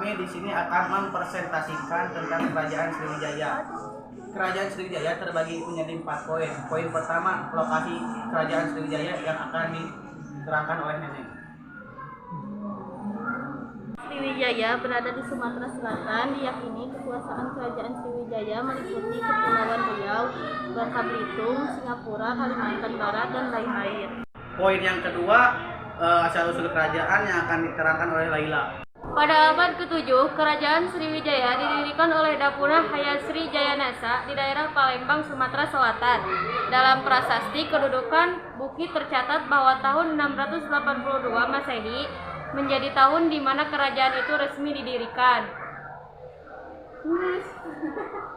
kami di sini akan mempresentasikan tentang Kerajaan Sriwijaya. Kerajaan Sriwijaya terbagi menjadi 4 poin. Poin pertama, lokasi Kerajaan Sriwijaya yang akan diterangkan oleh Nenek. Sriwijaya berada di Sumatera Selatan. Diyakini kekuasaan Kerajaan Sriwijaya meliputi Kepulauan Riau, Bangka Belitung, Singapura, Kalimantan Barat, dan lain-lain. Poin yang kedua, asal-usul kerajaan yang akan diterangkan oleh Laila. Pada abad ke-7, Kerajaan Sriwijaya didirikan oleh Dapura Hayasri Jayanasa di daerah Palembang, Sumatera Selatan. Dalam prasasti kedudukan Bukit tercatat bahwa tahun 682 Masehi menjadi tahun di mana kerajaan itu resmi didirikan.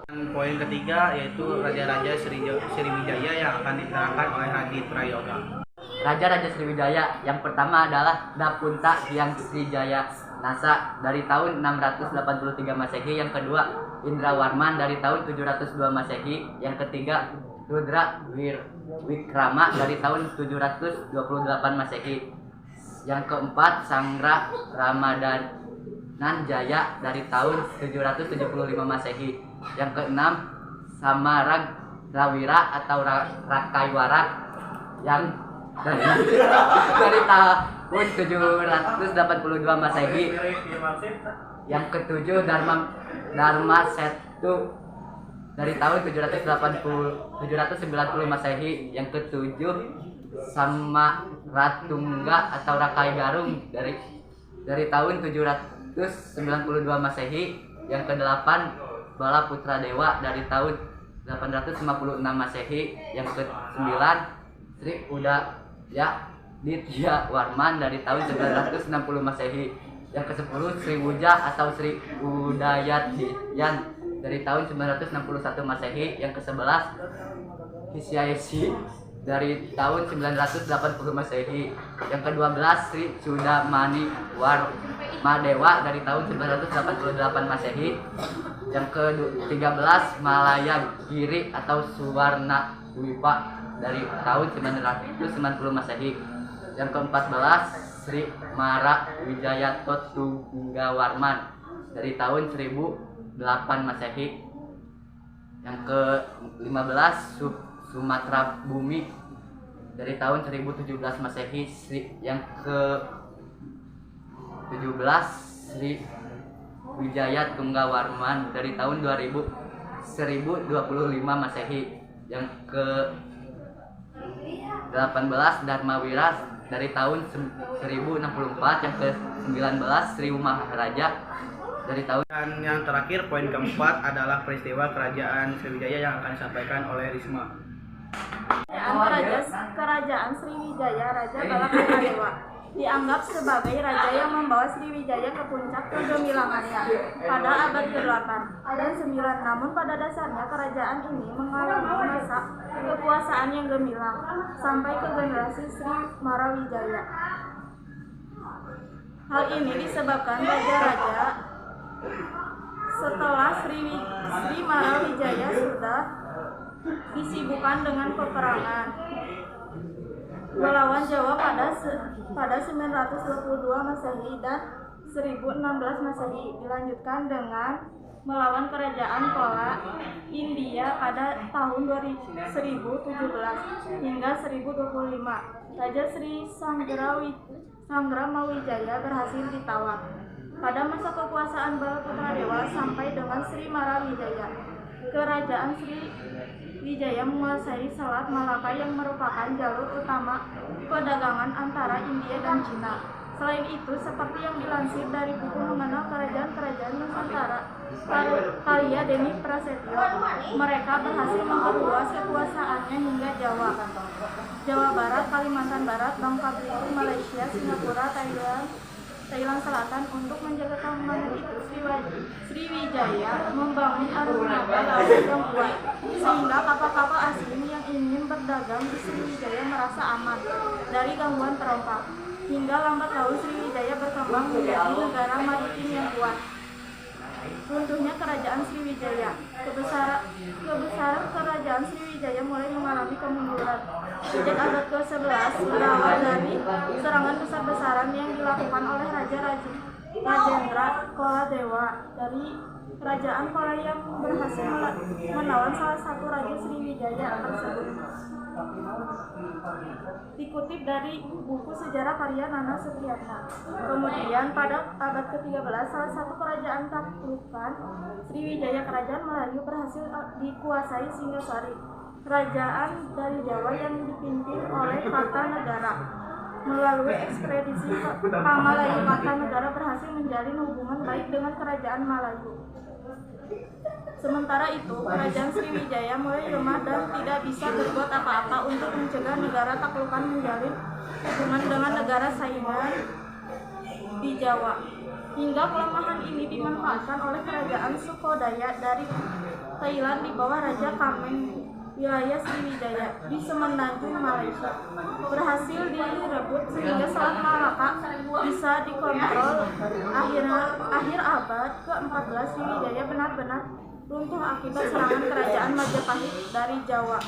Dan poin ketiga yaitu Raja-Raja Sriwijaya yang akan diterangkan oleh Radit Prayoga. Raja-Raja Sriwijaya yang pertama adalah Dapunta Hyang Srijaya Nasa dari tahun 683 Masehi, yang kedua Indrawarman dari tahun 702 Masehi, yang ketiga Rudra Wikrama dari tahun 728 Masehi, yang keempat Sangra Ramadanan Jaya dari tahun 775 Masehi, yang keenam Samarag Rawira atau Rakaiwara yang dari tahun 782 Masehi, yang ketujuh Dharma Setu dari tahun 790 Masehi, yang ketujuh Samaratungga atau Rakai Garung dari tahun 792 Masehi, yang kedelapan Bala Putra Dewa dari tahun 856 Masehi, yang kesembilan Sri Udaya Ditya Warman dari tahun 960 Masehi, yang ke-10 Sri Wuja atau Sri Udayat Dian dari tahun 961 Masehi, yang ke-11 Hisyaesi dari tahun 980 Masehi, yang ke-12 Sri Sudamani Warmadewa dari tahun 988 Masehi, yang ke-13 Malaya Giri atau Suwarna Dwipa dari tahun 990 Masehi, yang ke-14 Sri Mara Wijaya Tunggawarman dari tahun 1008 Masehi, yang ke-15 Sumatera Bumi dari tahun 1017 Masehi, yang ke-17 Sri Wijaya Tunggawarman dari tahun 1025 Masehi, yang ke-18 Dharmawira dari tahun 1064, yang ke-19 Sri Maharaja dari tahun. Dan yang terakhir, poin keempat adalah peristiwa Kerajaan Sriwijaya yang akan disampaikan oleh Risma. Kerajaan Sriwijaya Raja Balakrishnadewa dianggap sebagai raja yang membawa Sriwijaya ke puncak kegemilangannya pada abad ke-8 dan 9. Namun pada dasarnya kerajaan ini mengalami masa kekuasaan yang gemilang sampai ke generasi Sri Marawijaya. Hal ini disebabkan raja-raja setelah Sri Marawijaya sudah disibukkan dengan peperangan melawan Jawa pada 922 Masehi dan 1016 Masehi, dilanjutkan dengan melawan Kerajaan Chola India pada tahun 1017 hingga 1025. Raja Sri Sangramawijaya berhasil ditawan. Pada masa kekuasaan Balaputra Dewa sampai dengan Sri Marawijaya, Kerajaan Sriwijaya menguasai Selat Malaka yang merupakan jalur utama perdagangan antara India dan Cina. Selain itu, seperti yang dilansir dari buku mengenal kerajaan-kerajaan Nusantara karya Deni Prasetyo, mereka berhasil memperluas kekuasaannya hingga Jawa Barat, Kalimantan Barat, Bangka Belitung, Malaysia, Singapura, Thailand Selatan. Untuk menjaga keamanan itu, Sriwijaya membangun armada laut yang kuat sehingga kapal-kapal asing yang ingin berdagang di Sriwijaya merasa aman dari gangguan perompak. Hingga lambat laun Sriwijaya berkembang menjadi negara maritim yang kuat. Runtuhnya Kerajaan Sriwijaya. Kebesaran Kerajaan Sriwijaya mulai mengalami kemunduran. Sejak abad ke-11 berawal dari serangan besar-besaran yang dilakukan oleh Rajendra Koladewa dari Kerajaan Kola yang berhasil menawan salah satu raja Sriwijaya tersebut. Dikutip dari buku sejarah karya Nana Supriyatna. Kemudian pada abad ke-13 salah satu kerajaan taklukan Sriwijaya Kerajaan Melayu berhasil dikuasai Singasari, kerajaan dari Jawa yang dipimpin oleh Kartanegara. Melalui ekspedisi Pamalayu, Kartanegara berhasil menjalin hubungan baik dengan kerajaan Melayu. Sementara itu, kerajaan Sriwijaya mulai lemah dan tidak bisa berbuat apa-apa untuk mencegah negara taklukan menjalin hubungan dengan negara saingan di Jawa. Hingga kelemahan ini dimanfaatkan oleh kerajaan Sukodaya dari Thailand di bawah Raja Kameng. Wilayah Sriwijaya di Semenanjung Malaysia berhasil direbut sehingga Selat Malaka bisa dikontrol. Akhir abad ke-14 Sriwijaya benar-benar runtuh akibat serangan kerajaan Majapahit dari Jawa.